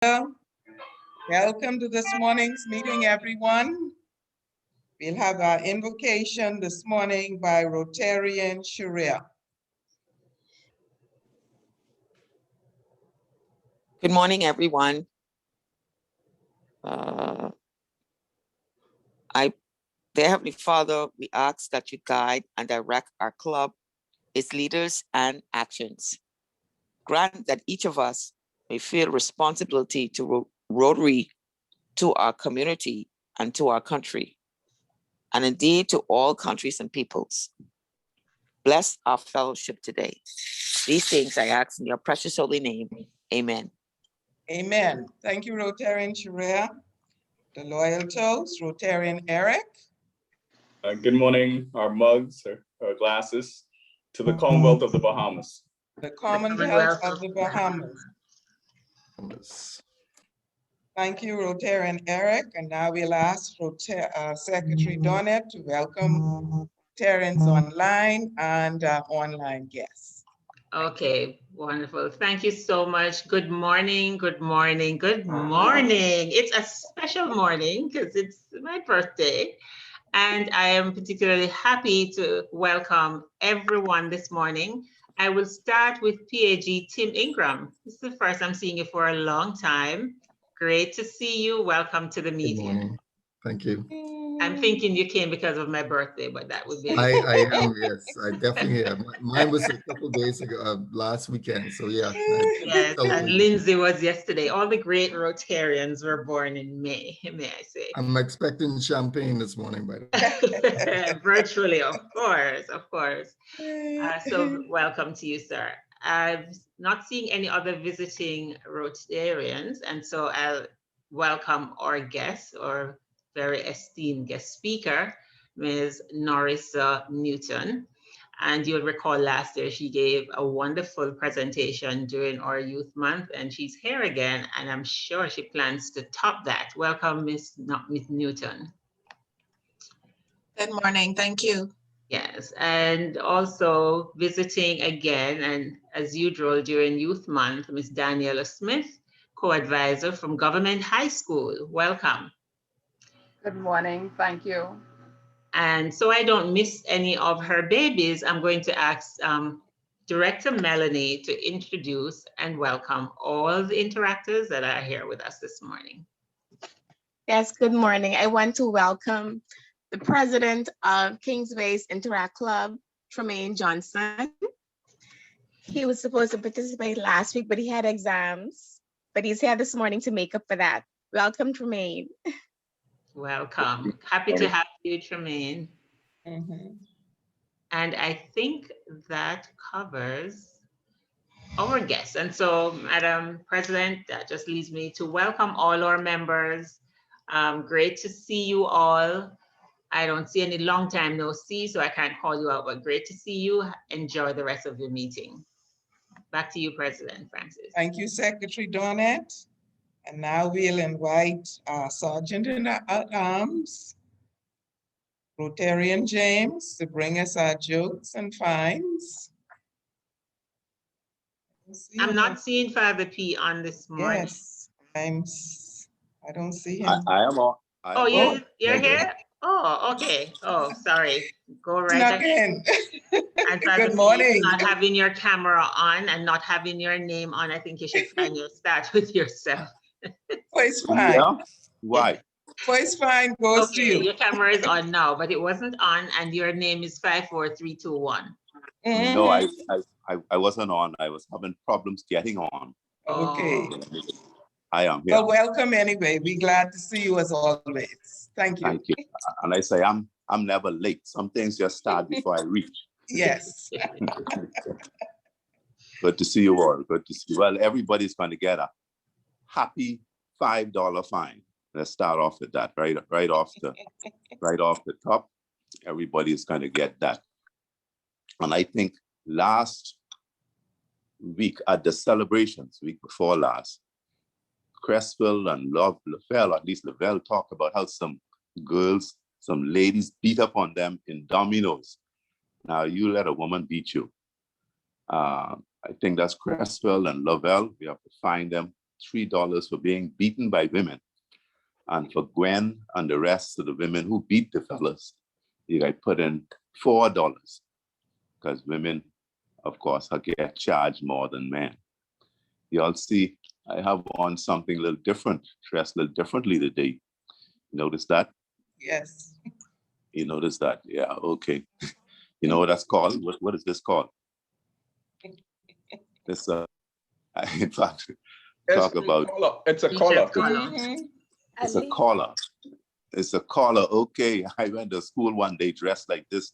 Welcome to this morning's meeting, everyone. We'll have our invocation this morning by Rotarian Sharia. Good morning, everyone. Dear Heavenly Father, we ask that you guide and direct our club, its leaders and actions. Grant that each of us may feel responsibility to Rotary, to our community and to our country, and indeed to all countries and peoples. Bless our fellowship today. These things I ask in your precious holy name. Amen. Amen. Thank you, Rotarian Sharia. The loyal toast, Rotarian Eric. Good morning, our mugs, our glasses, to the Commonwealth of the Bahamas. The Commonwealth of the Bahamas. Thank you, Rotarian Eric. And now we'll ask Secretary Donnet to welcome Rotarians online and online guests. Okay, wonderful. Thank you so much. Good morning, good morning, good morning. It's a special morning because it's my birthday. And I am particularly happy to welcome everyone this morning. I will start with PAG Tim Ingram. This is the first I'm seeing you for a long time. Great to see you. Welcome to the meeting. Good morning. Thank you. I'm thinking you came because of my birthday, but that would be. I am, yes. I definitely am. Mine was a couple of days ago, last weekend. So yeah. Yes, and Lindsay was yesterday. All the great Rotarians were born in May, may I say. I'm expecting champagne this morning, by the way. Virtually, of course, of course. So welcome to you, sir. I'm not seeing any other visiting Rotarians, and so I'll welcome our guest, or very esteemed guest speaker, Ms. Norissa Newton. And you'll recall last year she gave a wonderful presentation during our Youth Month, and she's here again, and I'm sure she plans to top that. Welcome, Ms. Newton. Good morning, thank you. Yes, and also visiting again, and as usual during Youth Month, Ms. Daniela Smith, co-advisor from Government High School. Welcome. Good morning, thank you. And so I don't miss any of her babies, I'm going to ask Director Melanie to introduce and welcome all the interactors that are here with us this morning. Yes, good morning. I want to welcome the president of Kingsway's Interact Club, Tremaine Johnson. He was supposed to participate last week, but he had exams, but he's here this morning to make up for that. Welcome, Tremaine. Welcome. Happy to have you, Tremaine. And I think that covers our guests. And so, Madam President, that just leaves me to welcome all our members. Great to see you all. I don't see any long time no see, so I can't call you out, but great to see you. Enjoy the rest of your meeting. Back to you, President Francis. Thank you, Secretary Donnet. And now we'll invite our Sergeant in Arms, Rotarian James, to bring us our jokes and fines. I'm not seeing Father P on this morning. Yes, I don't see him. I am on. You're here? Oh, okay. Oh, sorry. Go right ahead. And Father Good morning. Not having your camera on and not having your name on, I think you should find your start with yourself. Oh, it's fine. Yeah? Why? Oh, it's fine. Goes to you. Your camera is on now, but it wasn't on, and your name is 54321. No, I wasn't on. I was having problems getting on. Okay. I am here. Well, welcome anyway. We're glad to see you as always. Thank you. Thank you. And I say I'm never late. Some things just start before I reach. Yes. Good to see you all. Good to see you. Well, everybody's going to get a happy $5 fine. Let's start off with that, right off the top. Everybody's going to get that. And I think last week at the celebrations, week before last, Creswell and Lavelle, at least Lavelle, talked about how some girls, some ladies beat up on them in dominoes. Now you let a woman beat you. I think that's Creswell and Lavelle. We have to find them $3 for being beaten by women. And for Gwen and the rest of the women who beat the fellas, you guys put in $4 because women, of course, get charged more than men. Y'all see, I have on something a little different, dressed a little differently today. Notice that? Yes. You notice that? Yeah, okay. You know what that's called? What is this called? This, in fact, talk about. It's a collar. It's a collar. It's a collar. Okay, I went to school one day dressed like this,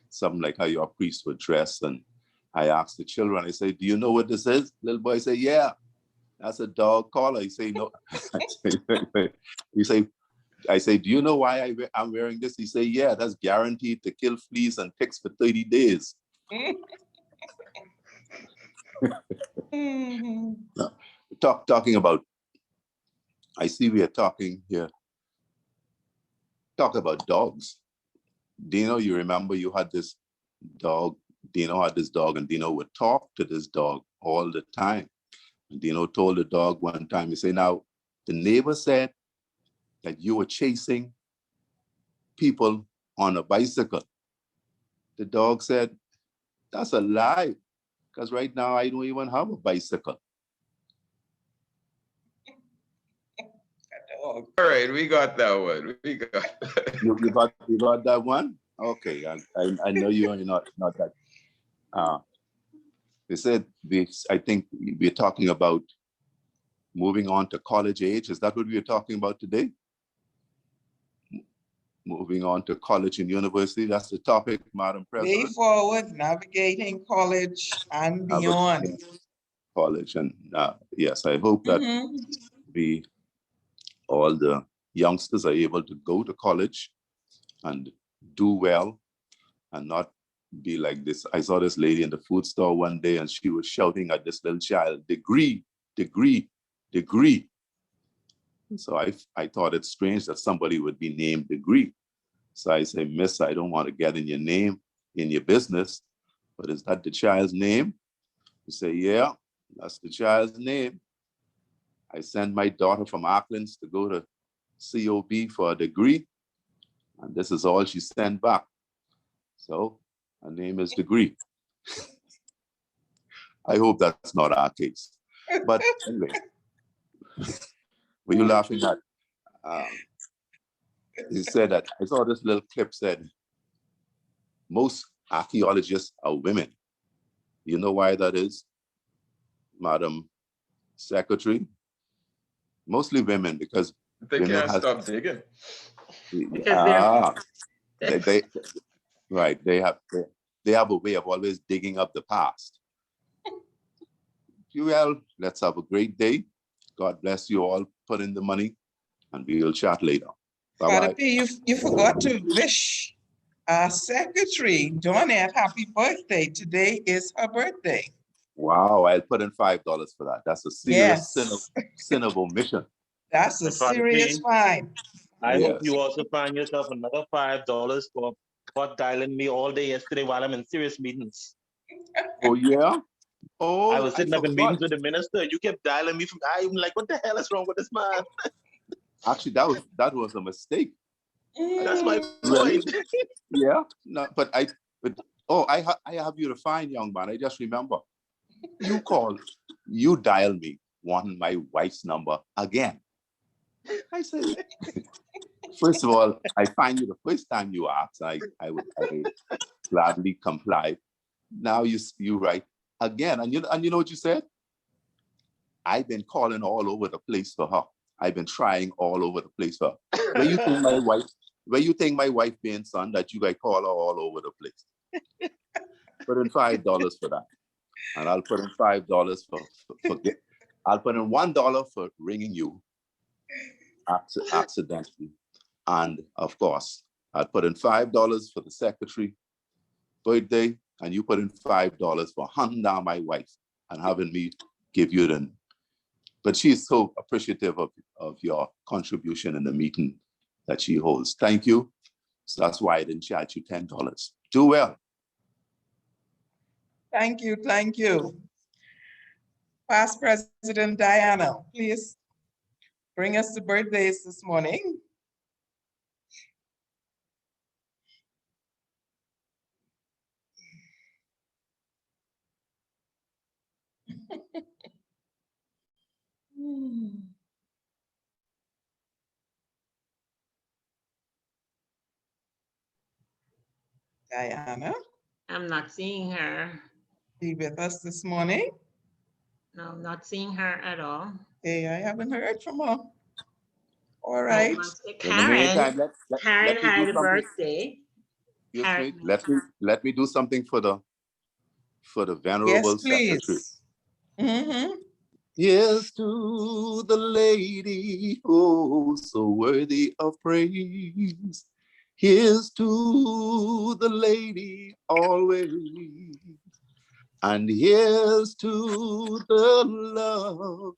something like how your priest would dress. And I asked the children, I say, do you know what this is? Little boy say, yeah, that's a dog collar. He say, no. I say, do you know why I'm wearing this? He say, yeah, that's guaranteed to kill fleas and ticks for 30 days. Talking about, I see we are talking here. Talk about dogs. Dino, you remember you had this dog. Dino had this dog, and Dino would talk to this dog all the time. And Dino told the dog one time, he said, now, the neighbor said that you were chasing people on a bicycle. The dog said, that's a lie, because right now I don't even have a bicycle. All right, we got that one. We got You got that one? Okay, I know you are not that. They said I think we're talking about moving on to college age. Is that what we are talking about today? Moving on to college and university. That's the topic, Madam President. Way forward, navigating college and beyond. College and yes, I hope that all the youngsters are able to go to college and do well and not be like this. I saw this lady in the food store one day and she was shouting at this little child, degree, degree, degree. So I thought it's strange that somebody would be named Degree. So I say, miss, I don't want to get in your name, in your business, but is that the child's name? You say, yeah, that's the child's name. I sent my daughter from Auckland to go to COB for a degree, and this is all she sent back. So her name is Degree. I hope that's not our case. But anyway, were you laughing at? He said that, I saw this little clip said, most archaeologists are women. You know why that is, Madam Secretary? Mostly women, because they women can't stop digging. Right, they have a way of always digging up the past. Well, let's have a great day. God bless you all. Put in the money, and we'll chat later. Bye-bye. You forgot to wish our secretary, Donette, happy birthday. Today is her birthday. Wow, I'll put in $5 for that. That's a serious sin of omission. That's a serious fine. I hope you also find yourself another $5 for dialing me all day yesterday while I'm in serious meetings. Oh, yeah? Oh, I was sitting up in meetings with the minister. You kept dialing me from, I'm like, what the hell is wrong with this man? Actually, that was a mistake. That's my point. Yeah, no, but I have you to find, young man. I just remember. You called, you dialed me, wanting my wife's number again. I said, first of all, I find you the first time you asked, I would gladly comply. Now you write again, and you know what you said? I've been calling all over the place for her. I've been trying all over the place for her. Where you think my wife being son that you guys call her all over the place? Put in $5 for that. And I'll put in $5 I'll put in $1 for ringing you accidentally. And of course, I'll put in $5 for the secretary birthday, and you put in $5 for hunting down my wife and having me give you the. But she's so appreciative of your contribution in the meeting that she holds. Thank you. So that's why I didn't charge you $10. Do well. Thank you, thank you. Past President Diana, please bring us the birthdays this morning. Diana, I'm not seeing her. be with us this morning. No, I'm not seeing her at all. Hey, I haven't heard from her. All Oh, right. In the meantime, Karen let me had do a something. birthday. Excuse me. Karen. Let me do something for the venerable Yes, secretary. please. Mm-hmm. Here's to the lady, oh, so worthy of praise. Here's to the lady always. And here's to the love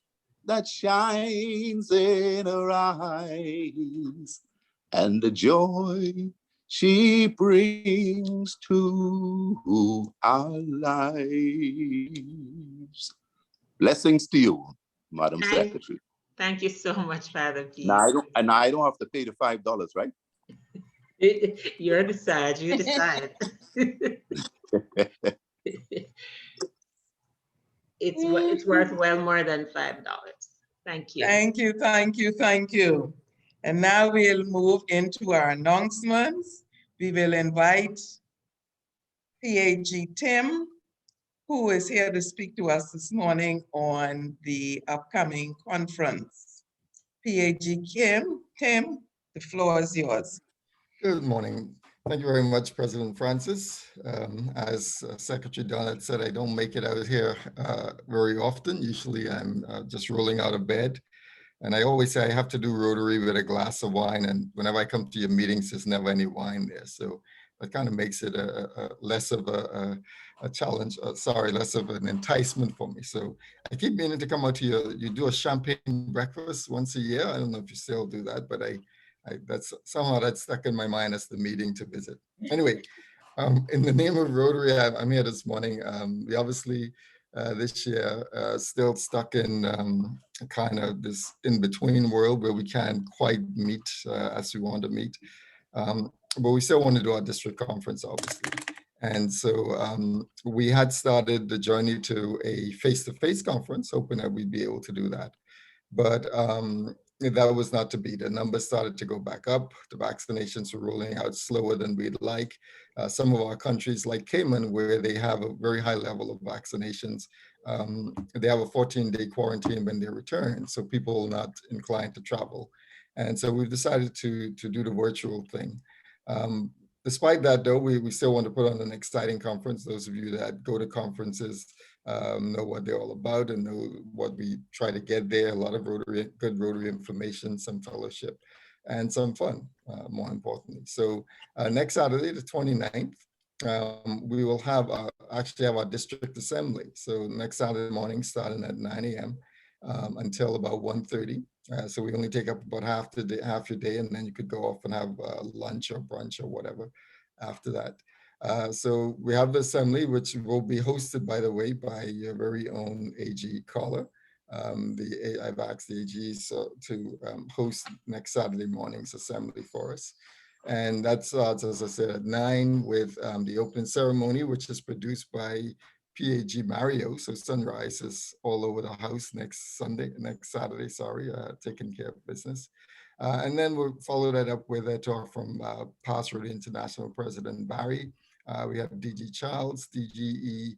that shines in her eyes and the joy she brings to our lives. Blessings to you, Madam Secretary. Thank you so much, Father P. Now I don't have to pay the $5, right? You're the side, you decide. It's worth well more than $5. Thank you. Thank you, thank you, thank you. And now we'll move into our announcements. We will invite PAG Tim, who is here to speak to us this morning on the upcoming conference. PAG Tim, the floor is yours. Good morning. Thank you very much, President Francis. As Secretary Donald said, I don't make it out here very often. Usually I'm just rolling out of bed. And I always say I have to do Rotary with a glass of wine. And whenever I come to your meetings, there's never any wine there. So that kind of makes it less of a challenge, less of an enticement for me. So I keep meaning to come out to you do a champagne breakfast once a year. I don't know if you still do that, but that's somehow that's stuck in my mind as the meeting to visit. Anyway, in the name of Rotary, I'm here this morning. We obviously this year still stuck in kind of this in-between world where we can't quite meet as we want to meet. But we still want to do our district conference, obviously. And so we had started the journey to a face-to-face conference, hoping that we'd be able to do that. But that was not to be. The numbers started to go back up. The vaccinations were rolling out slower than we'd like. Some of our countries like Cayman, where they have a very high level of vaccinations, they have a 14-day quarantine when they return. So people are not inclined to travel. And so we've decided to do the virtual thing. Despite that, though, we still want to put on an exciting conference. Those of you that go to conferences know what they're all about and know what we try to get there. A lot of good Rotary information, some fellowship, and some fun, more importantly. So next Saturday, the 29th, we will actually have our district assembly. So next Saturday morning, starting at 9 a.m. Until about 1:30. So we only take up about half your day, and then you could go off and have lunch or brunch or whatever after that. So we have the assembly, which will be hosted, by the way, by your very own AG Caller. I've asked the AG to host next Saturday morning's assembly for us. And that starts, as I said, at 9 with the opening ceremony, which is produced by PAG Mario. So sunrise is all over the house next Saturday, taking care of business. And then we'll follow that up with a talk from past Rotary International President Barry. We have DG Charles, DGE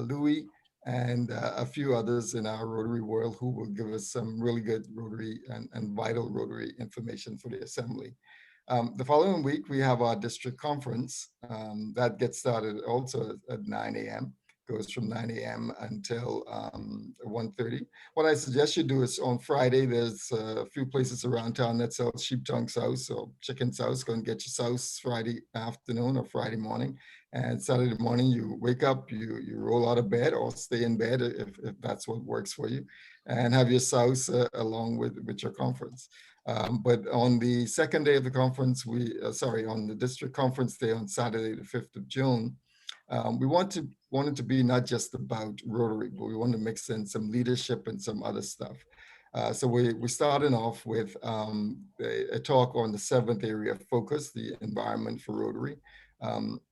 Louis, and a few others in our Rotary world who will give us some really good Rotary and vital Rotary information for the assembly. The following week, we have our district conference that gets started also at 9 a.m. Goes from 9 a.m. until 1:30. What I suggest you do is on Friday, there's a few places around town that sell sheep tongue sauce or chicken sauce. Go and get your sauce Friday afternoon or Friday morning. And Saturday morning, you wake up, you roll out of bed or stay in bed if that's what works for you, and have your sauce along with your conference. But on the second day of the conference, on the district conference day on Saturday, the 5th of June, we want to wanted to be not just about Rotary, but we wanted to mix in some leadership and some other stuff. So we're starting off with a talk on the 7th area of focus, the environment for Rotary.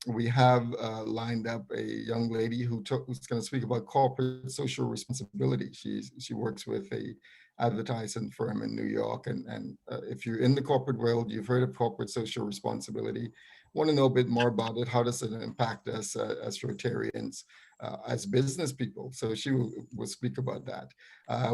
We have lined up a young lady who's going to speak about corporate social responsibility. She works with a advertising firm in New York. And if you're in the corporate world, you've heard of corporate social responsibility, want to know a bit more about it. How does it impact us as Rotarians, as business people? So she will speak about that.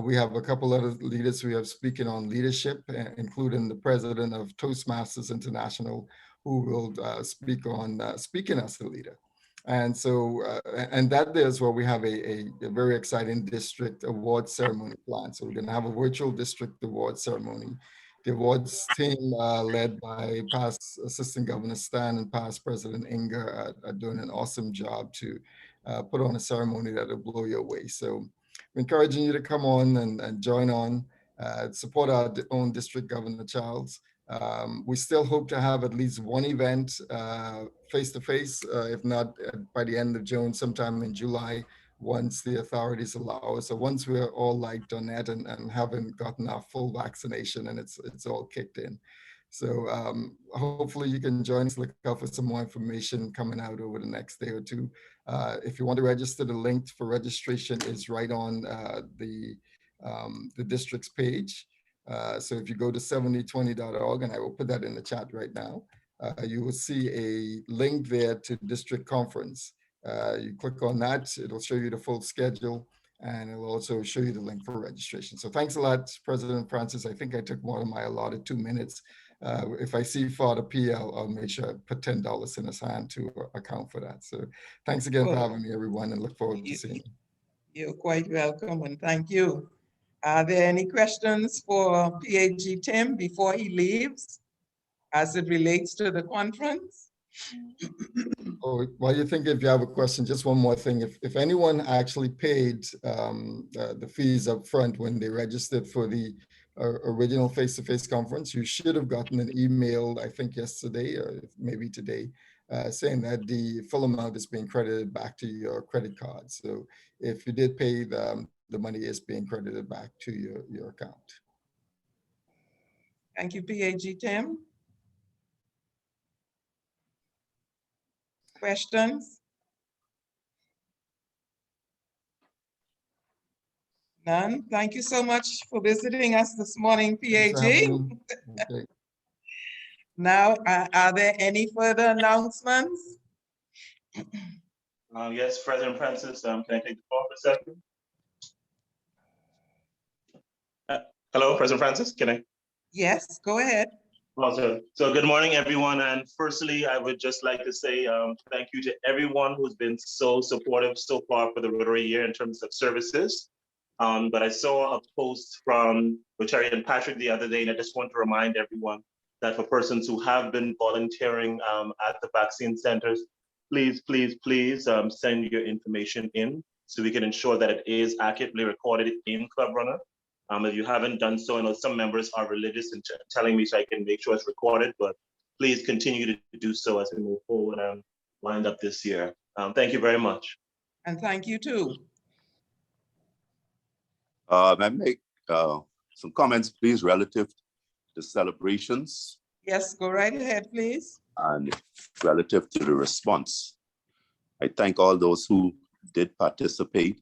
We have a couple other leaders we have speaking on leadership, including the president of Toastmasters International, who will speak on speaking as a leader. And so, and that is where we have a very exciting district award ceremony planned. So we're going to have a virtual district award ceremony. The awards team led by past Assistant Governor Stan and past President Inger are doing an awesome job to put on a ceremony that will blow you away. So we're encouraging you to come on and join on, support our own district Governor Childs. We still hope to have at least one event face-to-face, if not by the end of June, sometime in July, once the authorities allow us. So once we're all like Donette and haven't gotten our full vaccination and it's all kicked in. So hopefully you can join us, look out for some more information coming out over the next day or two. If you want to register, the link for registration is right on the district's page. So if you go to 7020.org, and I will put that in the chat right now, you will see a link there to district conference. You click on that, it'll show you the full schedule, and it'll also show you the link for registration. So thanks a lot, President Francis. I think I took more than my allotted 2 minutes. If I see Father P, I'll make sure I put $10 in his hand to account for that. So thanks again for having me, everyone, and look forward to seeing you. You're quite welcome, and thank you. Are there any questions for PAG Tim before he leaves as it relates to the conference? Oh, while you think if you have a question, just one more thing. If anyone actually paid the fees up front when they registered for the original face-to-face conference, you should have gotten an email, I think yesterday or maybe today, saying that the full amount is being credited back to your credit card. So if you did pay, the money is being credited back to your account. Thank you, PAG Tim. Questions? None. Thank you so much for visiting us this morning, PAG. Okay. Now, are there any further announcements? Yes, President Francis, can I take the floor for a second? Hello, President Francis, can I? Yes, go ahead. Awesome. So good morning, everyone. And firstly, I would just like to say thank you to everyone who's been so supportive so far for the Rotary year in terms of services. But I saw a post from Rotarian Patrick the other day, and I just want to remind everyone that for persons who have been volunteering at the vaccine centers, please send your information in so we can ensure that it is accurately recorded in Club Runner. If you haven't done so, I know some members are religious in telling me so I can make sure it's recorded, but please continue to do so as we move forward and wind up this year. Thank you very much. And thank you too. I make some comments, please, relative to celebrations. Yes, go right ahead, please. And relative to the response. I thank all those who did participate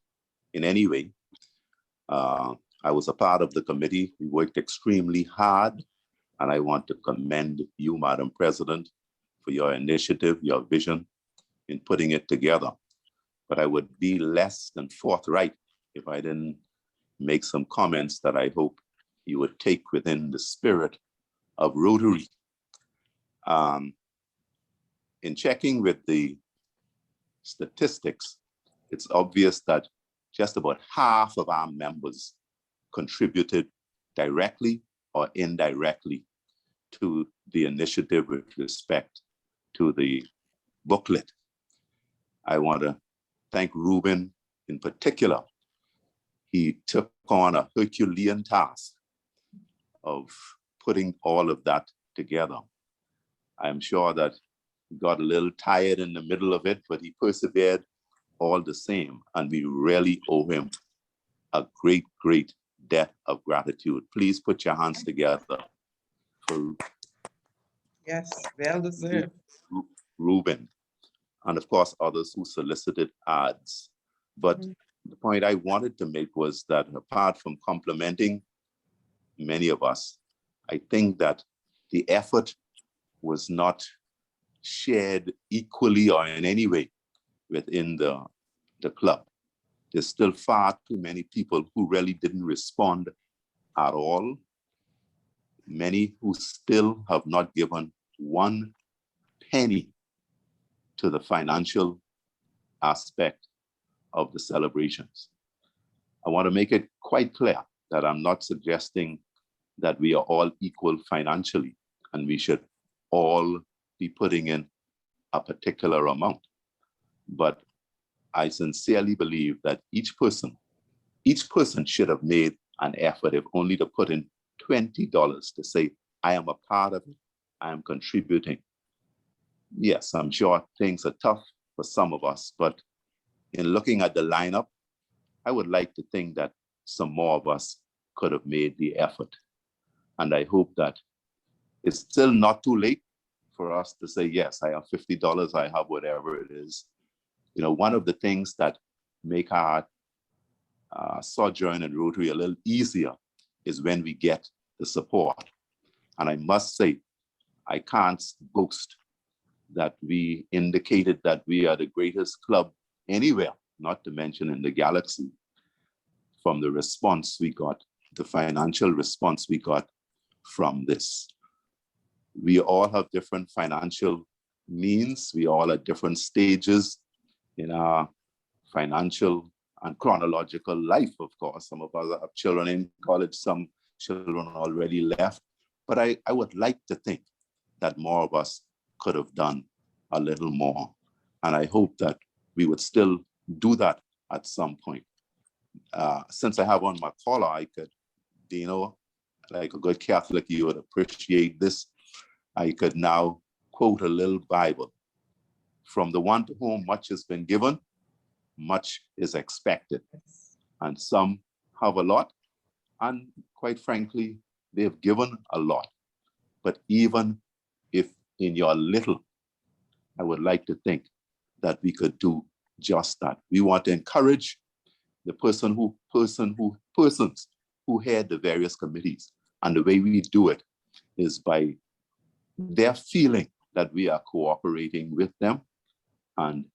in any way. I was a part of the committee. We worked extremely hard, and I want to commend you, Madam President, for your initiative, your vision in putting it together. But I would be less than forthright if I didn't make some comments that I hope you would take within the spirit of Rotary. In checking with the statistics, it's obvious that just about half of our members contributed directly or indirectly to the initiative with respect to the booklet. I want to thank Ruben in particular. He took on a Herculean task of putting all of that together. I'm sure that he got a little tired in the middle of it, but he persevered all the same, and we really owe him a great, great debt of gratitude. Please put your hands together for Yes, well deserved. Ruben, and of course others who solicited ads. But the point I wanted to make was that apart from complimenting many of us, I think that the effort was not shared equally or in any way within the club. There's still far too many people who really didn't respond at all. Many who still have not given 1 penny to the financial aspect of the celebrations. I want to make it quite clear that I'm not suggesting that we are all equal financially and we should all be putting in a particular amount. But I sincerely believe that each person should have made an effort, if only to put in $20 to say, I am a part of it, I am contributing. Yes, I'm sure things are tough for some of us, but in looking at the lineup, I would like to think that some more of us could have made the effort. And I hope that it's still not too late for us to say, yes, I have $50, I have whatever it is. You know, one of the things that make our sojourn in Rotary a little easier is when we get the support. And I must say, I can't boast that we indicated that we are the greatest club anywhere, not to mention in the galaxy, from the response we got, the financial response we got from this. We all have different financial means. We all at different stages in our financial and chronological life, of course. Some of us have children in college, some children already left. But I would like to think that more of us could have done a little more. And I hope that we would still do that at some point. Since I have on my collar, I could, you know, like a good Catholic, you would appreciate this. I could now quote a little Bible. From the one to whom much has been given, much is expected. And some have a lot, and quite frankly, they've given a lot. But even if in your little, I would like to think that we could do just that. We want to encourage the persons who head the various committees. And the way we do it is by their feeling that we are cooperating with them. And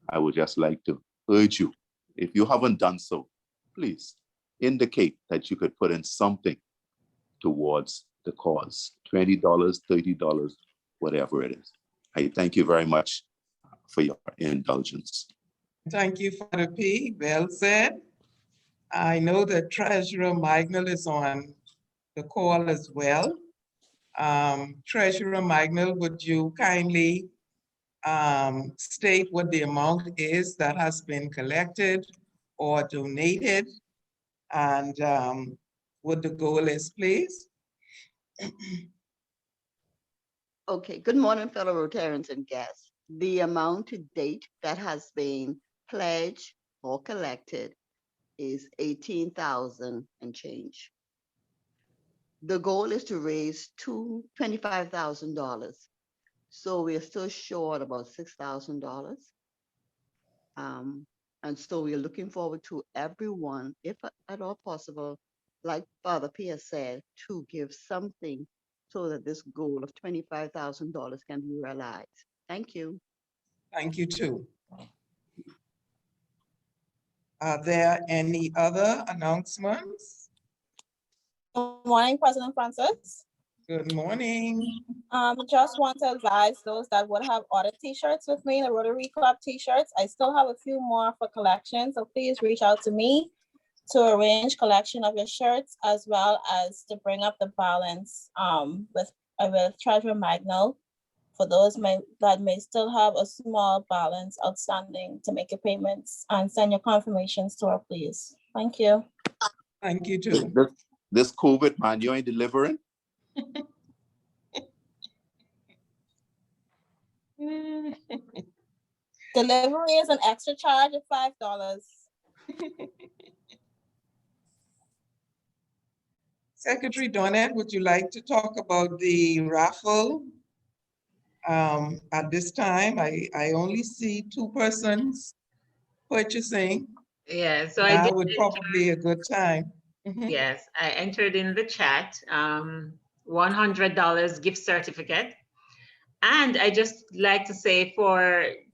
I would just like to urge you, if you haven't done so, please indicate that you could put in something towards the cause, $20, $30, whatever it is. I thank you very much for your indulgence. Thank you, Father P. Well said. I know that Treasurer Mignell is on the call as well. Treasurer Mignell, would you kindly state what the amount is that has been collected or donated, and what the goal is, please? Okay, good morning, fellow Rotarians and guests. The amount to date that has been pledged or collected is $18,000 and change. The goal is to raise $25,000. So we're still short about $6,000. And so we're looking forward to everyone, if at all possible, like Father Pierre said, to give something so that this goal of $25,000 can be realized. Thank you. Thank you too. Are there any other announcements? Good morning, President Francis. Good morning. Just want to advise those that would have ordered t-shirts with me, the Rotary Club t-shirts. I still have a few more for collection, so please reach out to me to arrange collection of your shirts, as well as to bring up the balance with Treasurer Mignell for those that may still have a small balance outstanding to make your payments, and send your confirmations to her, please. Thank you. Thank you too. This COVID, man, you ain't delivering? Delivery is an extra charge of $5. Secretary Donette, would you like to talk about the raffle? At this time, I only see 2 persons purchasing. Yeah, so I Now did would probably a good time. Mhm. Yes, I entered in the chat, $100 gift certificate. And I just like to say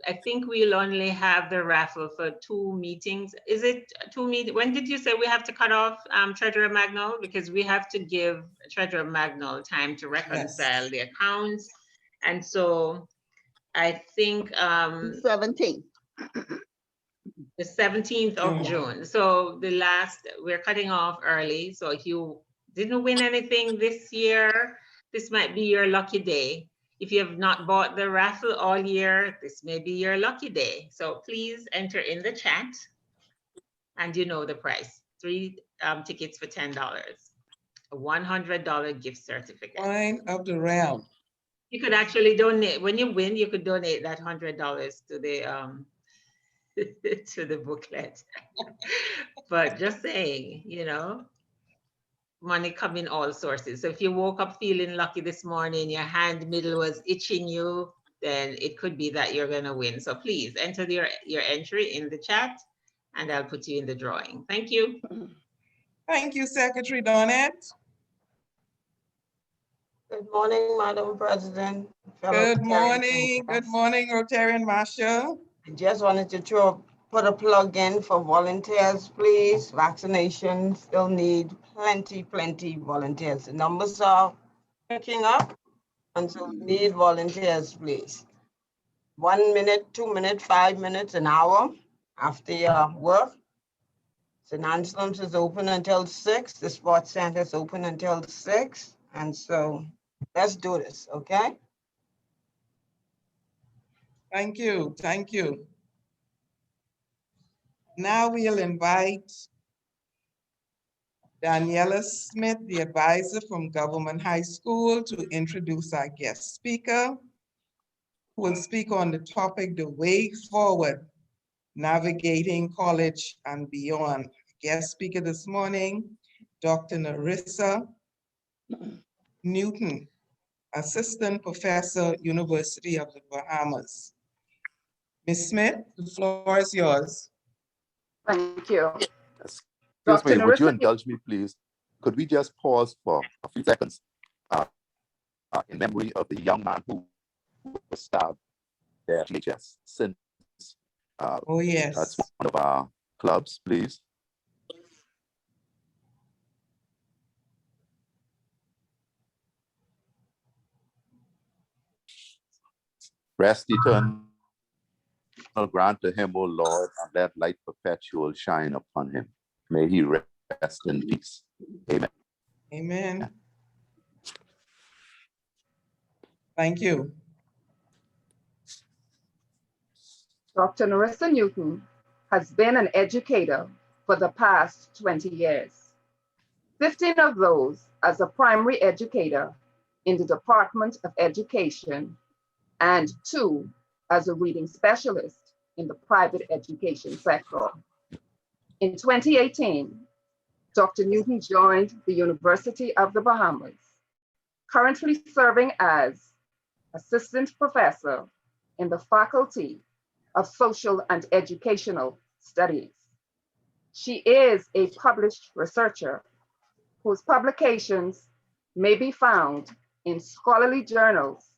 I think we'll only have the raffle for 2 meetings. Is it 2 meetings? When did you say we have to cut off Treasurer Magnol? Because we have to give Treasurer Magnol time to reconcile the accounts. And so I think 17. the 17th of June. So we're cutting off early. So if you didn't win anything this year, this might be your lucky day. If you have not bought the raffle all year, this may be your lucky day. So please enter in the chat and you know the price. 3 tickets for $10, a $100 gift certificate. Wine of the round. You could actually donate, when you win, you could donate that $100 to the to the booklet. But just saying, money come in all sources. So if you woke up feeling lucky this morning, your hand middle was itching you, then it could be that you're gonna win. So please enter your entry in the chat and I'll put you in the drawing. Thank you. Thank you, Secretary Donette. Good morning, Madam President. Good morning, Rotarian Marshall. I just wanted to put a plug in for volunteers, please. Vaccinations still need plenty volunteers. The numbers are picking up, and so we need volunteers, please. 1 minute, 2 minutes, 5 minutes, an hour after your work. St. Anselm's is open until 6. The sports center is open until 6. And so let's do this, okay? Thank you. Now we'll invite Daniela Smith, the advisor from Government High School, to introduce our guest speaker, who will speak on the topic, the way forward, navigating college and beyond. Guest speaker this morning, Dr. Norissa Newton, Assistant Professor, University of the Bahamas. Ms. Smith, the floor is yours. Thank you. Excuse me, would you indulge me, please? Could we just pause for a few seconds in memory of the young man who was stabbed there at HHS since oh, yes. That's one of our clubs, please. Rest eternal grant to him, O Lord, and let light perpetual shine upon him. May he rest in peace. Amen. Amen. Thank you. Dr. Norissa Newton has been an educator for the past 20 years. 15 of those as a primary educator in the Department of Education and 2 as a reading specialist in the private education sector. In 2018, Dr. Newton joined the University of the Bahamas, currently serving as Assistant Professor in the Faculty of Social and Educational Studies. She is a published researcher whose publications may be found in scholarly journals,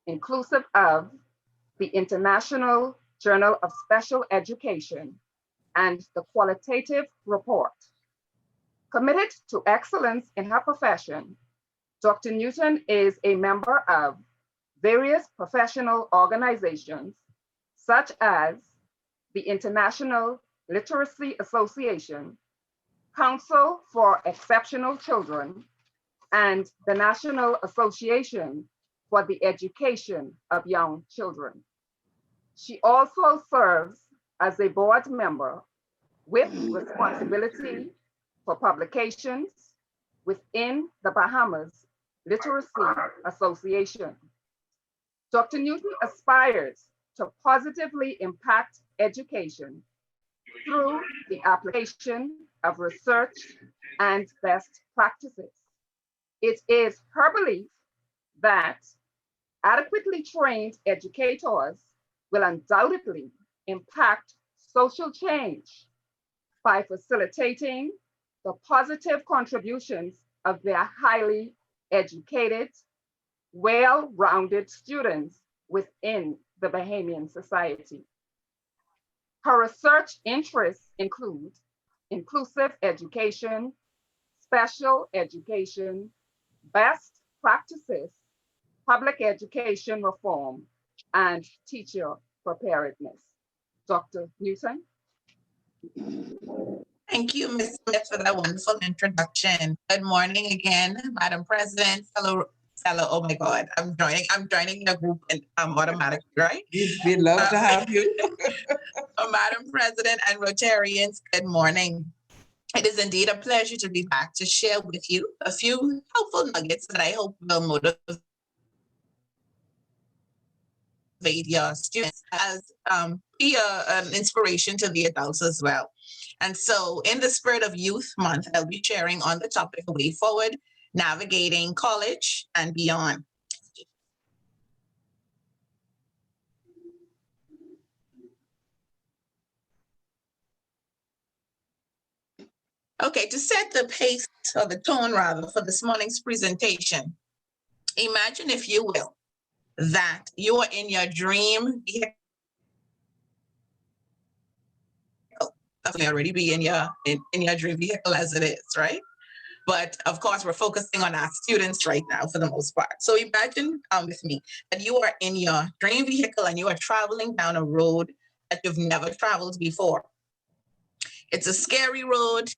inclusive of the International Journal of Special Education and the Qualitative Report. Committed to excellence in her profession, Dr. Newton is a member of various professional organizations, such as the International Literacy Association, Council for Exceptional Children, and the National Association for the Education of Young Children. She also serves as a board member with responsibility for publications within the Bahamas Literacy Association. Dr. Newton aspires to positively impact education through the application of research and best practices. It is her belief that adequately trained educators will undoubtedly impact social change by facilitating the positive contributions of their highly educated, well-rounded students within the Bahamian society. Her research interests include inclusive education, special education, best practices, public education reform, and teacher preparedness. Dr. Newton? Thank you, Ms. Smith, for that wonderful introduction. Good morning again, Madam President, oh my God, I'm joining the group and automatically, right? We'd love to have you. Madam President and Rotarians, good morning. It is indeed a pleasure to be back to share with you a few helpful nuggets that I hope will motivate your students as be an inspiration to the adults as well. And so in the spirit of Youth Month, I'll be sharing on the topic of Way Forward, Navigating College and Beyond. Okay, to set the pace or the tone rather for this morning's presentation, imagine, if you will, that you are in your dream vehicle. You already be in your dream vehicle as it is, right? But of course, we're focusing on our students right now for the most part. So imagine with me that you are in your dream vehicle and you are traveling down a road that you've never traveled before. It's a scary road,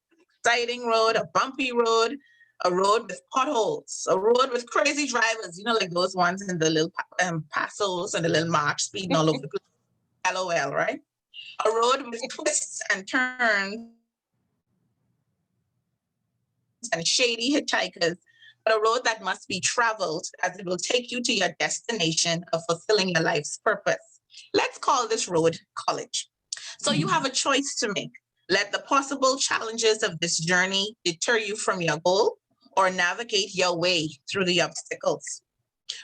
exciting road, a bumpy road, a road with potholes, a road with crazy drivers, you know, like those ones in the little Passos and the little March speeding all over the place. LOL, right? A road with twists and turns and shady hitchhikers, but a road that must be traveled as it will take you to your destination of fulfilling your life's purpose. Let's call this road college. So you have a choice to make. Let the possible challenges of this journey deter you from your goal or navigate your way through the obstacles.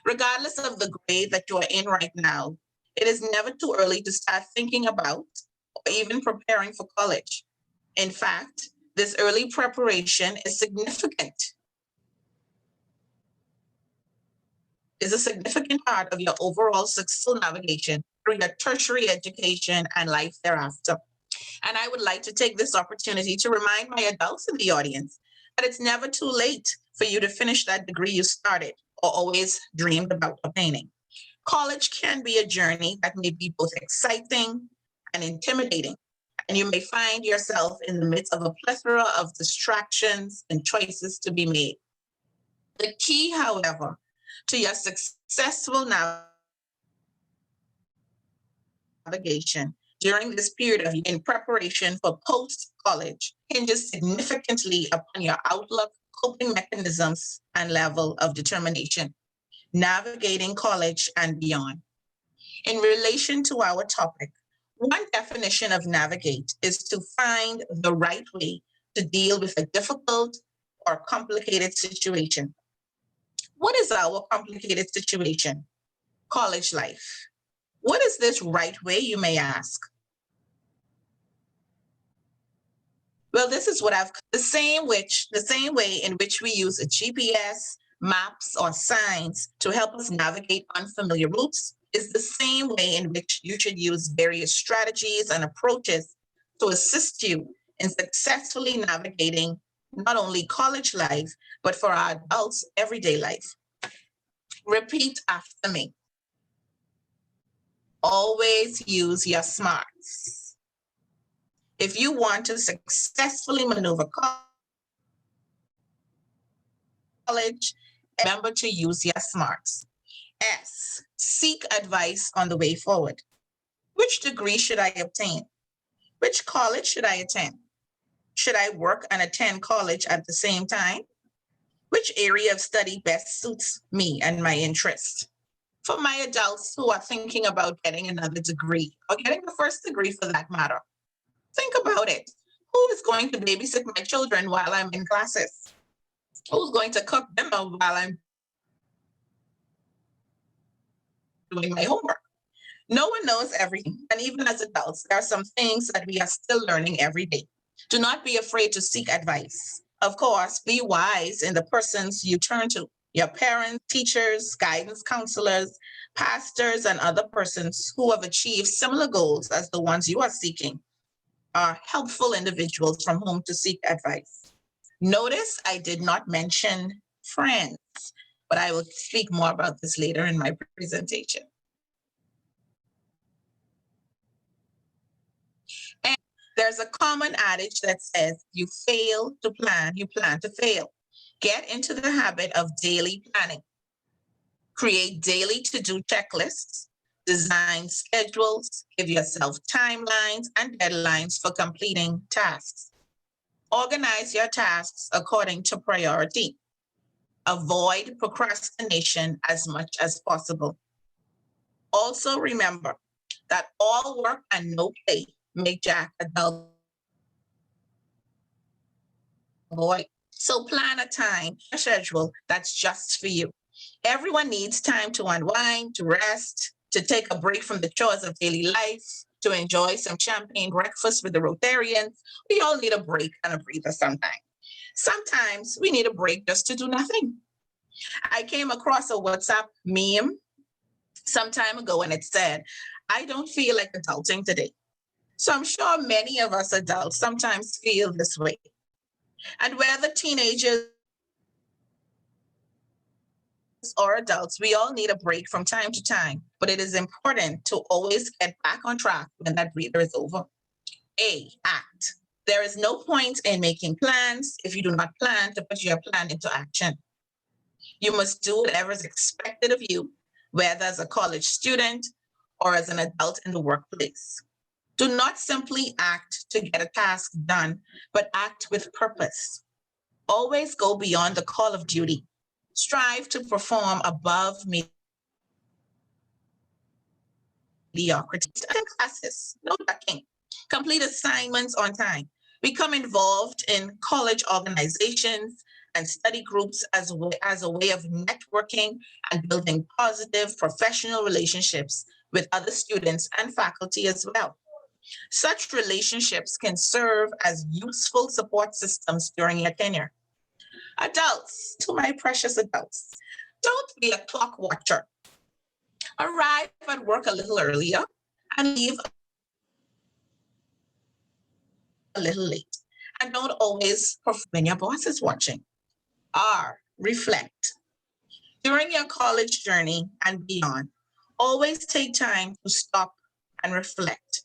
Regardless of the grade that you are in right now, it is never too early to start thinking about or even preparing for college. In fact, this early preparation is significant. Is a significant part of your overall successful navigation through your tertiary education and life thereafter. And I would like to take this opportunity to remind my adults in the audience that it's never too late for you to finish that degree you started or always dreamed about obtaining. College can be a journey that may be both exciting and intimidating, and you may find yourself in the midst of a plethora of distractions and choices to be made. The key, however, to your successful navigation during this period of in preparation for post-college hinges significantly upon your outlook, coping mechanisms, and level of determination. Navigating college and beyond. In relation to our topic, one definition of navigate is to find the right way to deal with a difficult or complicated situation. What is our complicated situation? College life. What is this right way, you may ask? Well, this is what the same way in which we use a GPS, maps, or signs to help us navigate unfamiliar routes is the same way in which you should use various strategies and approaches to assist you in successfully navigating not only college life, but for our adults' everyday life. Repeat after me. Always use your smarts. If you want to successfully maneuver college, remember to use your smarts. S, seek advice on the way forward. Which degree should I obtain? Which college should I attend? Should I work and attend college at the same time? Which area of study best suits me and my interests? For my adults who are thinking about getting another degree or getting a first degree for that matter, think about it. Who is going to babysit my children while I'm in classes? Who's going to cook dinner while I'm doing my homework? No one knows everything. And even as adults, there are some things that we are still learning every day. Do not be afraid to seek advice. Of course, be wise in the persons you turn to. Your parents, teachers, guidance counselors, pastors, and other persons who have achieved similar goals as the ones you are seeking are helpful individuals from whom to seek advice. Notice I did not mention friends, but I will speak more about this later in my presentation. And there's a common adage that says, you fail to plan, you plan to fail. Get into the habit of daily planning. Create daily to-do checklists, design schedules, give yourself timelines and deadlines for completing tasks. Organize your tasks according to priority. Avoid procrastination as much as possible. Also remember that all work and no play make Jack a dull boy. So plan a time, a schedule that's just for you. Everyone needs time to unwind, to rest, to take a break from the chores of daily life, to enjoy some champagne breakfast with the Rotarians. We all need a break and a breather sometimes. Sometimes we need a break just to do nothing. I came across a WhatsApp meme some time ago and it said, I don't feel like adulting today. So I'm sure many of us adults sometimes feel this way. And whether teenagers or adults, we all need a break from time to time, but it is important to always get back on track when that breather is over. A, act. There is no point in making plans if you do not plan to put your plan into action. You must do whatever is expected of you, whether as a college student or as an adult in the workplace. Do not simply act to get a task done, but act with purpose. Always go beyond the call of duty. Strive to perform above mediocrity. Attend classes, no ducking. Complete assignments on time. Become involved in college organizations and study groups as a way of networking and building positive professional relationships with other students and faculty as well. Such relationships can serve as useful support systems during your tenure. Adults, to my precious adults, don't be a clock watcher. Arrive at work a little earlier and leave a little late. And don't always perform when your boss is watching. R, reflect. During your college journey and beyond, always take time to stop and reflect.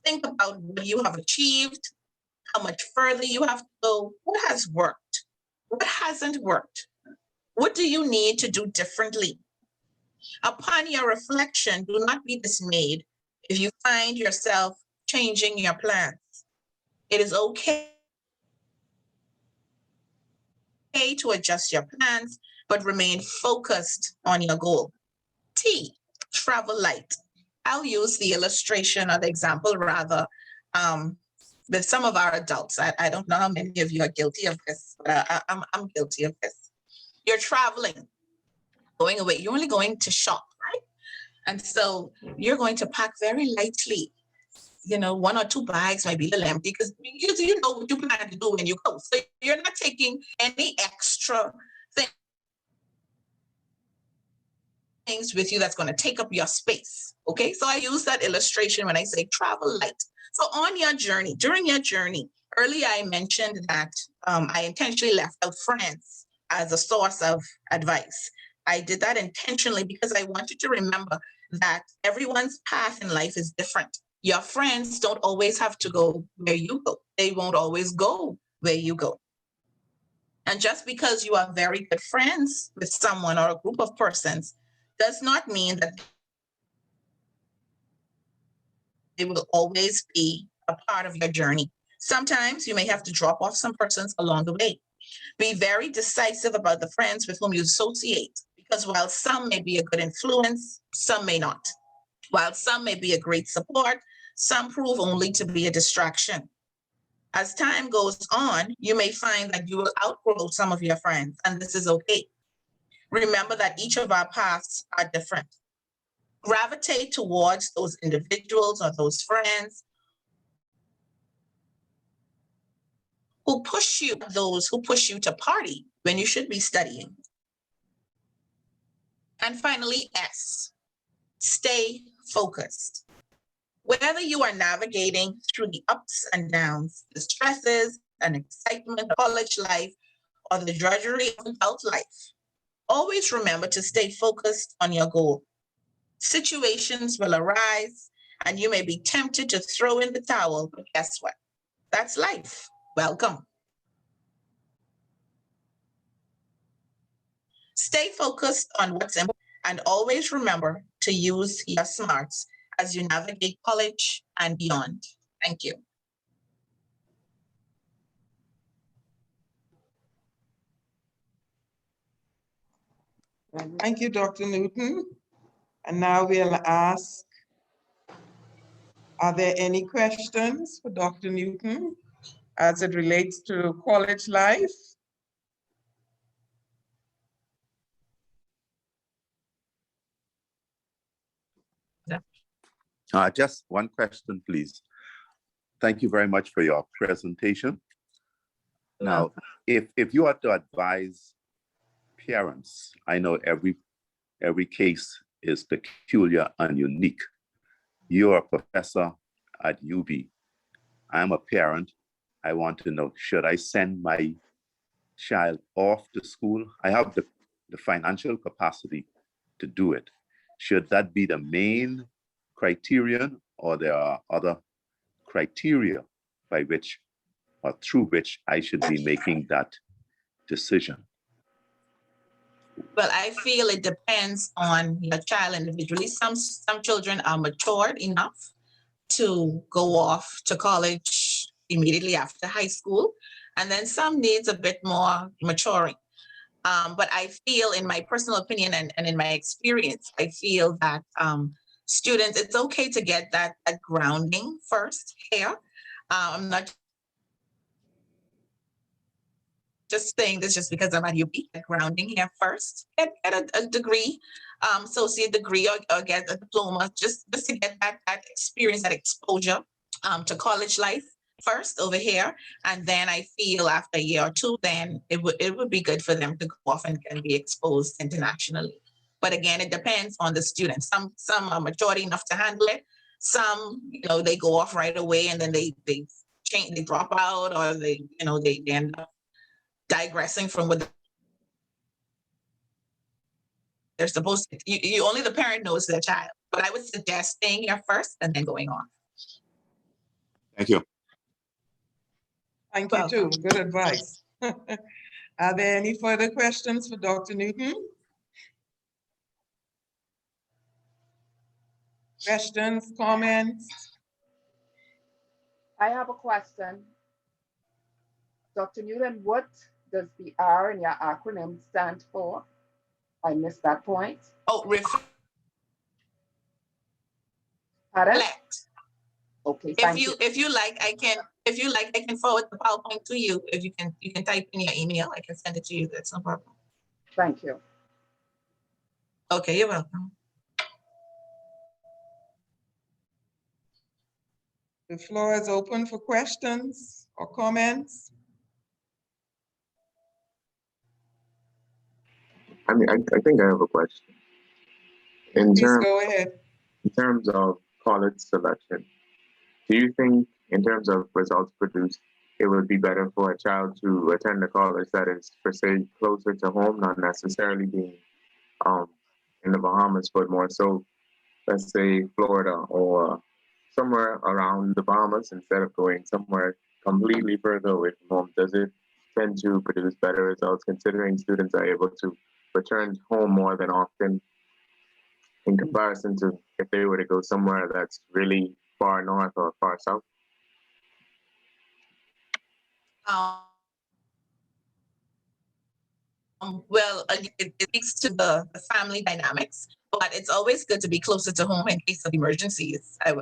Think about what you have achieved, how much further you have to go, what has worked, what hasn't worked, what do you need to do differently? Upon your reflection, do not be dismayed if you find yourself changing your plans. It is okay to adjust your plans, but remain focused on your goal. T, travel light. I'll use the illustration or the example rather with some of our adults. I don't know how many of you are guilty of this, but I'm guilty of this. You're traveling, going away. You're only going to shop, right? And so you're going to pack very lightly. You know, 1 or 2 bags might be a little empty because you know what you plan to do when you go. So you're not taking any extra things with you that's going to take up your space. Okay, so I use that illustration when I say travel light. So on your journey, during your journey, earlier I mentioned that I intentionally left out friends as a source of advice. I did that intentionally because I wanted to remember that everyone's path in life is different. Your friends don't always have to go where you go. They won't always go where you go. And just because you are very good friends with someone or a group of persons does not mean that they will always be a part of your journey. Sometimes you may have to drop off some persons along the way. Be very decisive about the friends with whom you associate, because Because while some may be a good influence, some may not. While some may be a great support, some prove only to be a distraction. As time goes on, you may find that you will outgrow some of your friends, and this is okay. Remember that each of our paths are different. Gravitate towards those individuals or those friends who push you, those who push you to party when you should be studying. And finally, S, stay focused. Whether you are navigating through the ups and downs, the stresses and excitement of college life, or the drudgery of adult life, always remember to stay focused on your goal. Situations will arise and you may be tempted to throw in the towel, but guess what? That's life. Welcome. Stay focused on what's important and always remember to use your smarts as you navigate college and beyond. Thank you. Thank you, Dr. Newton. And now we'll ask, are there any questions for Dr. Newton as it relates to college life? Just one question, please. Thank you very much for your presentation. Now, if you are to advise parents, I know every case is peculiar and unique. You're a professor at UB. I'm a parent. I want to know, should I send my child off to school? I have the financial capacity to do it. Should that be the main criterion, or there are other criteria by which or through which I should be making that decision? Well, I feel it depends on your child individually. Some children are matured enough to go off to college immediately after high school, and then some needs a bit more maturing. But I feel, in my personal opinion and in my experience, I feel that students, it's okay to get that grounding first here. I'm not just saying this just because I'm at UB, grounding here first. Get a degree, associate degree, or get a diploma, just to get that experience, that exposure to college life first over here. And then I feel after a year or two, then it would be good for them to go off and be exposed internationally. But again, it depends on the student. Some are mature enough to handle it. Some, they go off right away and then they change, they drop out, or they end up digressing from what they're supposed to. You only the parent knows their child. But I would suggest staying here first and then going on. Thank you. Thank you too. Good advice. Are there any further questions for Dr. Newton? Questions, comments? I have a question. Dr. Newton, what does the R in your acronym stand for? I missed that point. Oh, Pardon? reflect. Okay, If you like, I can forward the PowerPoint to you. If you can type in your email, I can send it to you. That's no problem. Thank you. Okay, you're welcome. The floor is open for questions or comments. I mean, I think I have a question. Please go ahead. In terms of college selection, do you think, in terms of results produced, it would be better for a child to attend a college that is, per se, closer to home, not necessarily being in the Bahamas, but more so, let's say, Florida or somewhere around the Bahamas, instead of going somewhere completely further away from home? Does it tend to produce better results, considering students are able to return home more than often, in comparison to if they were to go somewhere that's really far north or far south? Well, again, it speaks to the family dynamics, but it's always good to be closer to home in case of emergencies, I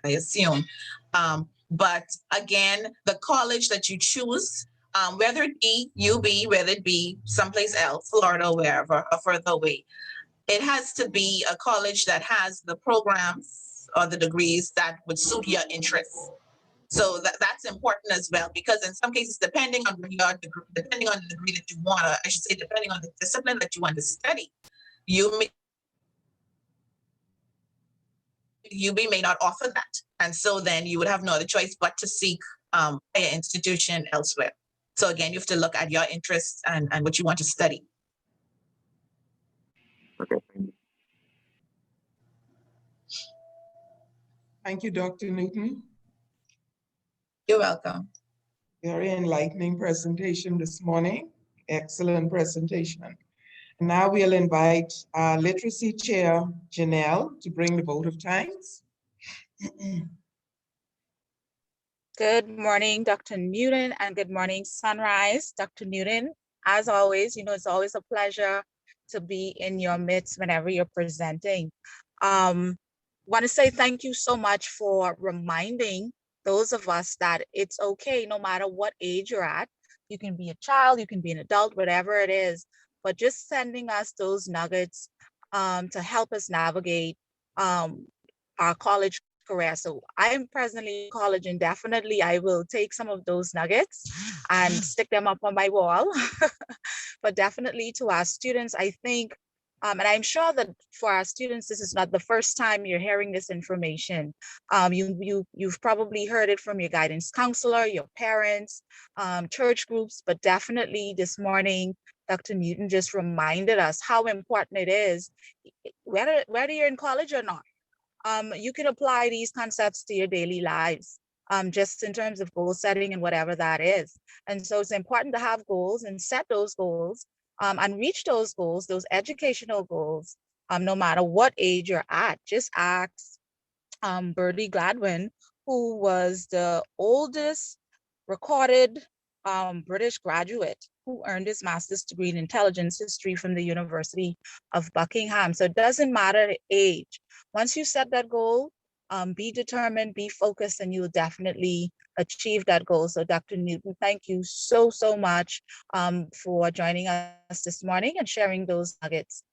assume. But again, the college that you choose, whether it be UB, whether it be someplace else, Florida, wherever, or further away, it has to be a college that has the programs or the degrees that would suit your interests. So that's important as well, because in some cases, depending on your degree, depending on the degree that you want, or I should say, depending on the discipline that you want to study, UB may not offer that, and so then you would have no other choice but to seek higher institution elsewhere. So again, you have to look at your interests and what you want to study. Okay, thank you. Thank you, Dr. Newton. You're welcome. Very enlightening presentation this morning. Excellent presentation. And now we'll invite our Literacy Chair, Janelle, to bring the vote of thanks. Good morning, Dr. Newton, and good morning, Sunrise. Dr. Newton, as always, you know, it's always a pleasure to be in your midst whenever you're presenting. Want to say thank you so much for reminding those of us that it's okay, no matter what age you're at. You can be a child, you can be an adult, whatever it is, but just sending us those nuggets to help us navigate our college career. So I'm presently in college, and definitely I will take some of those nuggets and stick them up on my wall. But definitely to our students, I think, and I'm sure that for our students, this is not the first time you're hearing this information. You've probably heard it from your guidance counselor, your parents, church groups, but definitely this morning, Dr. Newton just reminded us how important it is, whether you're in college or not. You can apply these concepts to your daily lives, just in terms of goal setting and whatever that is. And so it's important to have goals and set those goals and reach those goals, those educational goals, no matter what age you're at. Just ask Bertie Gladwin, who was the oldest recorded British graduate who earned his master's degree in intelligence history from the University of Buckingham. So it doesn't matter the age. Once you set that goal, be determined, be focused, and you will definitely achieve that goal. So Dr. Newton, thank you so much for joining us this morning and sharing those nuggets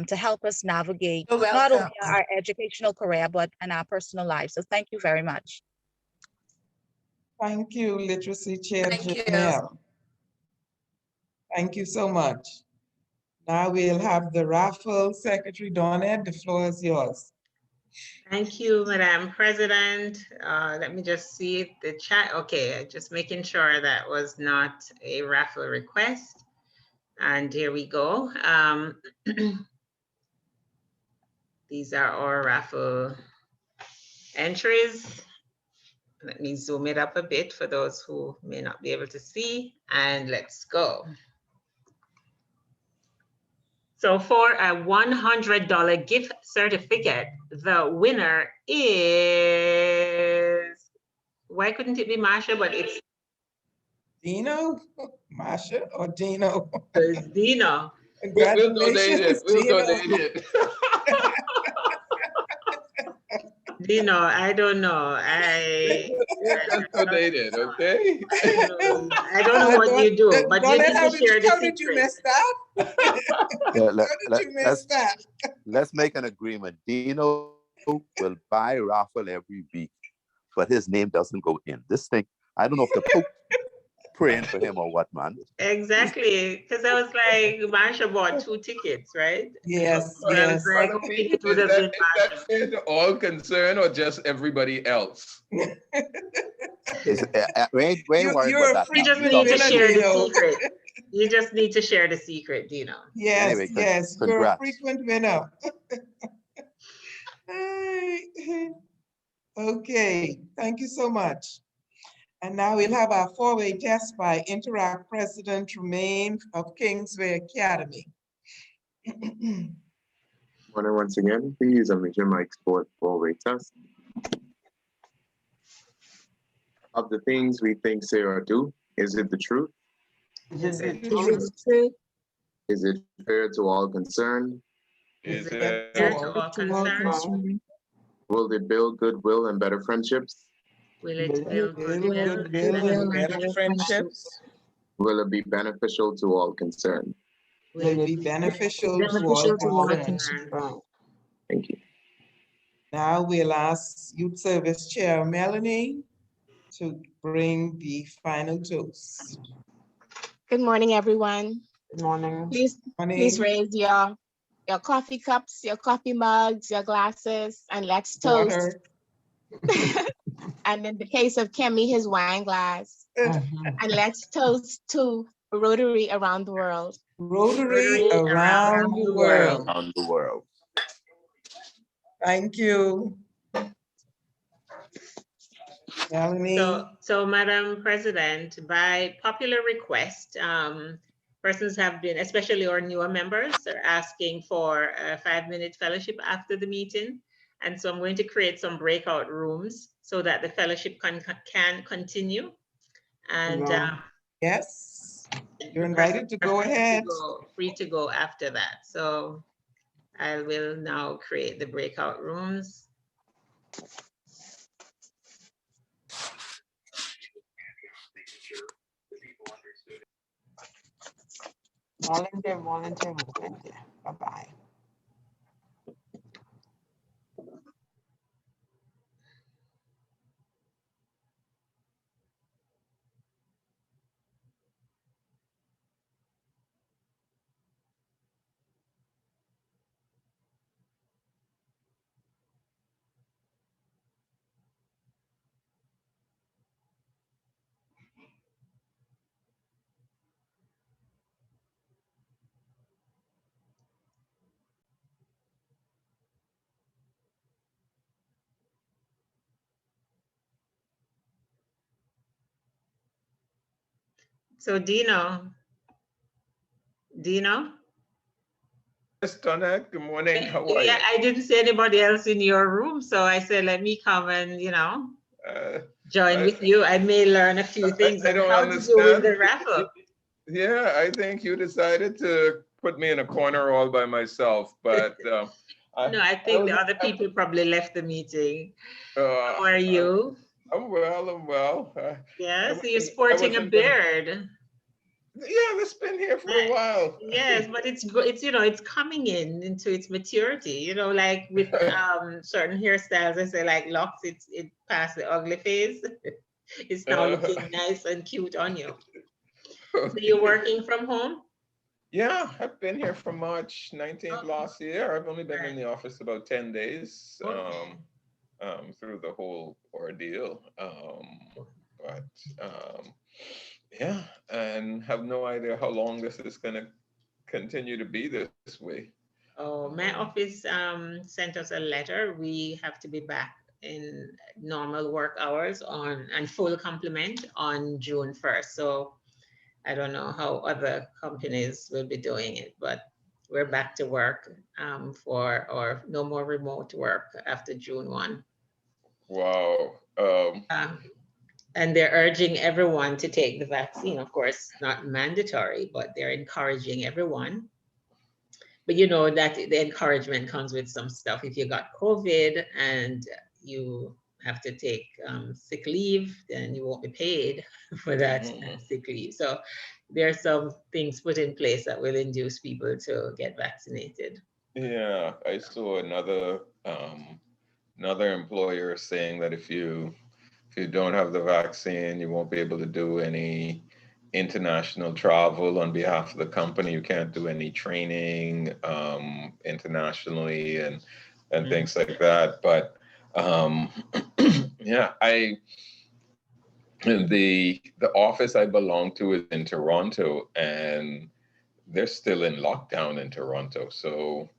to help us navigate not only our educational career, but in our personal lives. So thank you very much. Thank you, Literacy Chair Thank you. Janelle. Thank you so much. Now we'll have the raffle. Secretary Donette, the floor is yours. Thank you, Madam President. Let me just see the chat. Okay, just making sure that was not a raffle request. And here we go. These are our raffle entries. Let me zoom it up a bit for those who may not be able to see, and let's go. So for a $100 gift certificate, the winner is, why couldn't it be Marsha, but it's Dino, Marsha, or Dino? It's Dino. Congratulations, We'll Dino. donate it. Dino, I don't know. Just donate it, okay? I don't know what you do, but you need to share the How did you mess that? Let's make an agreement. Dino will buy raffle every week, but his name doesn't go in. This thing, I don't know if the Pope praying for him or what, man. Exactly, because I was like, Marsha bought 2 tickets, right? Yes, so yes. I was like, okay, it would have been Is that fair to all concerned or just everybody else? We ain't worried You're about that. You just need to share the secret. You just need to share the secret, Dino. Yes, Anyway, yes, you're a congrats. frequent winner. Okay, thank you so much. And now we'll have our 4-way test by Interact President Tremaine of Kingsway Academy. Once again, please unmute your mics for 4-way test. Of the things we think, say, or do, is it the truth? Is it Is it true? Is it fair to all concerned? Is Fair it? to To all. all concerned, Will it build goodwill and better friendships? will Will it it build build goodwill and goodwill better and better friendships? friendships? Will it be beneficial to all concerned? Will it be beneficial to all beneficial to all concerned? concerned? Thank you. Now we'll ask Youth Service Chair Melanie to bring the final toast. Good morning, everyone. Good morning. Please Morning. raise your coffee cups, your coffee mugs, your glasses, and let's toast. Water. And in the case of Kemi, his wine glass. Mhm. And let's toast to Rotary around the world. Rotary around the world. Around the world. Thank you. Melanie. So Madam President, by popular request, persons have been, especially our newer members, are asking for a 5-minute fellowship after the meeting. And so I'm going to create some breakout rooms so that the fellowship can continue. And yes, you're invited to go ahead. Free to go after that. So I will now create the breakout rooms. Volunteer. Bye-bye. So Dino. Yes, Tonette, good morning. How are Yeah, you? I didn't see anybody else in your room, so I said, let me come and, join with you. I may learn a few things I on don't how to do with understand. the raffle. Yeah, I think you decided to put me in a corner all by myself, but No, I think the other people probably left the meeting. How are you? I'm well. Yeah, so you're sporting a beard. Yeah, it's been here for a while. Yes, but it's it's coming into its maturity. Like with certain hairstyles, I say like locks, it passed the ugly phase. It's now looking nice and cute on you. So you're working from home? Yeah, I've been here from March 19th last year. I've only been in the office about 10 days through the whole ordeal. Yeah, and have no idea how long this is going to continue to be this way. Oh, my office sent us a letter. We have to be back in normal work hours and full complement on June 1st. So I don't know how other companies will be doing it, but we're back to work or no more remote work after June 1. Wow. And they're urging everyone to take the vaccine. Of course, not mandatory, but they're encouraging everyone. But that the encouragement comes with some stuff. If you got COVID and you have to take sick leave, then you won't be paid for that sick leave. So there are some things put in place that will induce people to get vaccinated. Yeah, I saw another employer saying that if you don't have the vaccine, you won't be able to do any international travel on behalf of the company. You can't do any training internationally and things like that. But yeah, the office I belong to is in Toronto, and they're still in lockdown in Toronto. So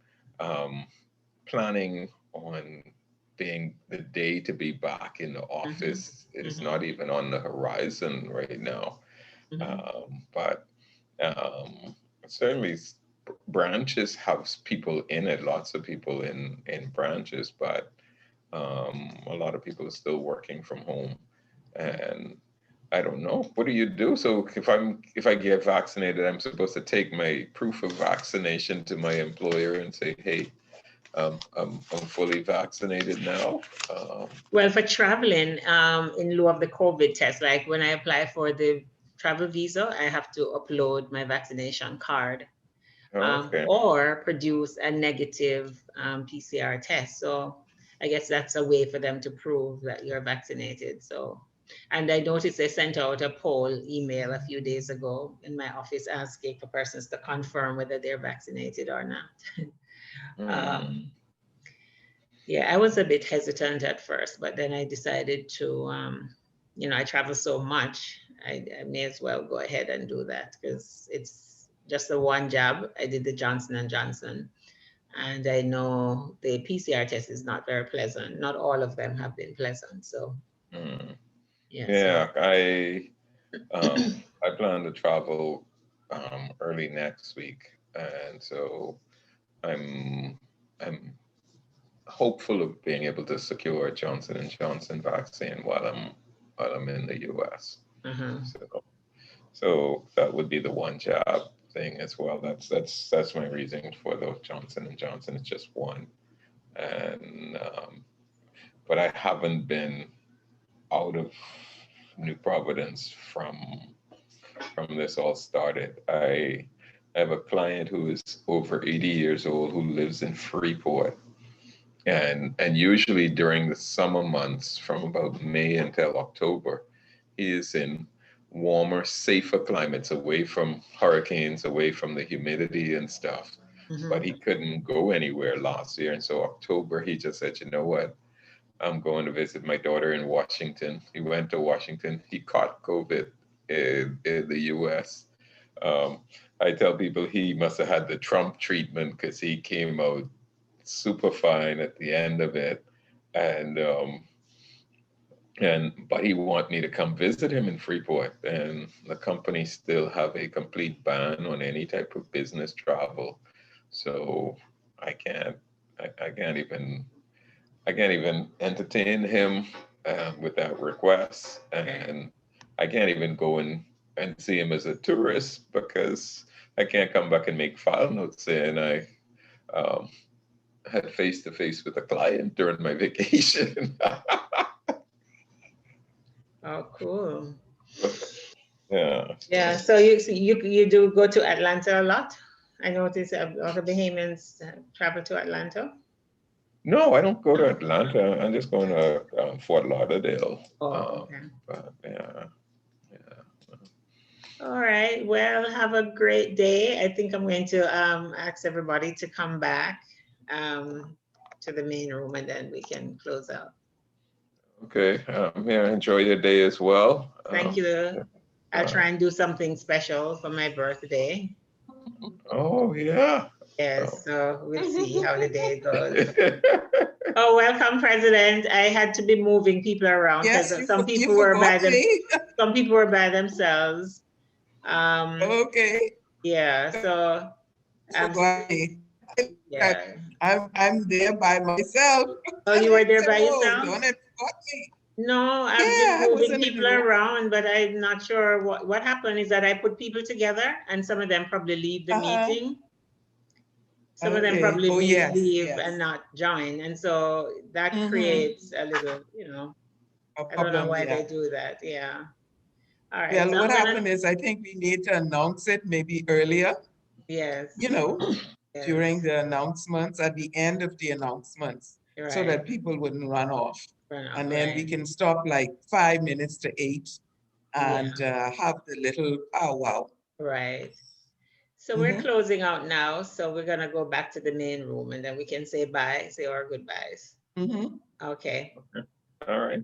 planning on being the day to be back in the office is not even on the horizon right now. But certainly branches have people in it, lots of people in branches, but a lot of people are still working from home. And I don't know. What do you do? So if I get vaccinated, I'm supposed to take my proof of vaccination to my employer and say, hey, I'm fully vaccinated now. Well, for traveling, in lieu of the COVID test, like when I apply for the travel visa, I have to upload my vaccination card. Okay. Or produce a negative PCR test. So I guess that's a way for them to prove that you're vaccinated. So, and I noticed they sent out a poll email a few days ago in my office asking for persons to confirm whether they're vaccinated or not. Yeah, I was a bit hesitant at first, but then I decided to, you know, I travel so much, I may as well go ahead and do that because it's just the one jab. I did the Johnson & Johnson, and I know the PCR test is not very pleasant. Not all of them have been pleasant, so. Yeah, I plan to travel early next week, and so I'm hopeful of being able to secure a Johnson & Johnson vaccine while I'm in the US. So that would be the one jab thing as well. That's my reason for the Johnson & Johnson. It's just one, and but I haven't been out of New Providence from this all started. I have a client who is over 80 years old who lives in Freeport. And usually during the summer months, from about May until October, he is in warmer, safer climates, away from hurricanes, away from the humidity and stuff. But he couldn't go anywhere last year. And so October, he just said, you know what? I'm going to visit my daughter in Washington. He went to Washington. He caught COVID in the US. I tell people he must have had the Trump treatment because he came out super fine at the end of it. But he wanted me to come visit him in Freeport, and the company still have a complete ban on any type of business travel. So I can't even entertain him with that request, and I can't even go and see him as a tourist because I can't come back and make file notes saying I had face-to-face with a client during my vacation. Oh, cool. Yeah. Yeah, so you do go to Atlanta a lot? I notice a lot of Bahamians travel to Atlanta. No, I don't go to Atlanta. I'm just going to Fort Lauderdale. Okay. But yeah. All right, well, have a great day. I think I'm going to ask everybody to come back to the main room, and then we can close out. Okay, yeah, enjoy your day as well. Thank you. I'll try and do something special for my birthday. Oh, yeah. Yes, so we'll see how the day goes. Oh, welcome, President. I had to be moving people around because some people were by some people were by themselves. Okay. Yeah, so yeah. I'm there by myself. Oh, you were there by yourself? Don't it fuck me. No, I've been moving people around, but I'm not sure what happened is that I put people together and some of them probably leave the meeting. Some of them probably leave and not join. And so that creates a little, you know, I don't know why they do that. Yeah. All right. Well, so what happened is I think we need to announce it maybe earlier. Yes. You know, during the announcements, at the end of the announcements, so that people wouldn't run off. And then we can stop like 5 minutes to 8 and have the little powwow. Right. So we're closing out now. So we're going to go back to the main room and then we can say bye, say our goodbyes. Okay. All right.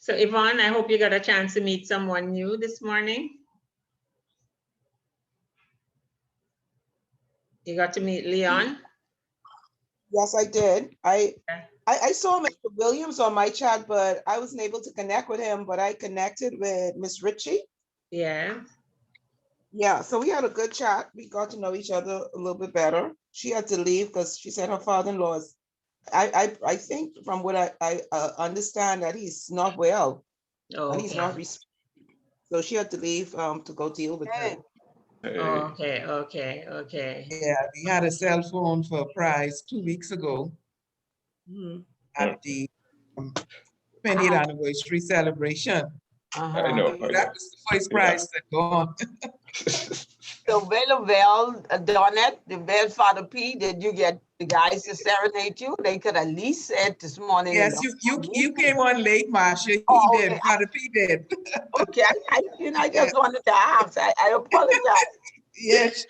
So Yvonne, I hope you got a chance to meet someone new this morning. You got to meet Leon? Yes, I did. I saw Mr. Williams on my chat, but I wasn't able to connect with him, but I connected with Miss Ritchie. Yeah. Yeah, so we had a good chat. We got to know each other a little bit better. She had to leave because she said her father-in-law's, I think from what I understand that he's not well. Oh, And he's not, okay. so she had to leave to go deal with him. Oh, okay. Yeah, we had a cell phone for a prize 2 weeks ago at the 20th anniversary celebration. I know. That was the first prize that gone. So well, Donette, the Bell Father P, did you get the guys to serenade you? They could at least said this morning. Yes, you came on late, Marcia. He did. Father P did. Okay, I just wanted to ask. I apologize. Yes,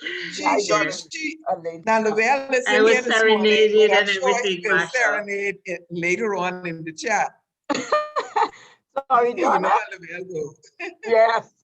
now Lavelle is I in was here this morning, serenaded but I'm and sure he everything, will Masha. serenade it later on in the chat. Sorry, You know Donna. how Lavelle goes. Yes.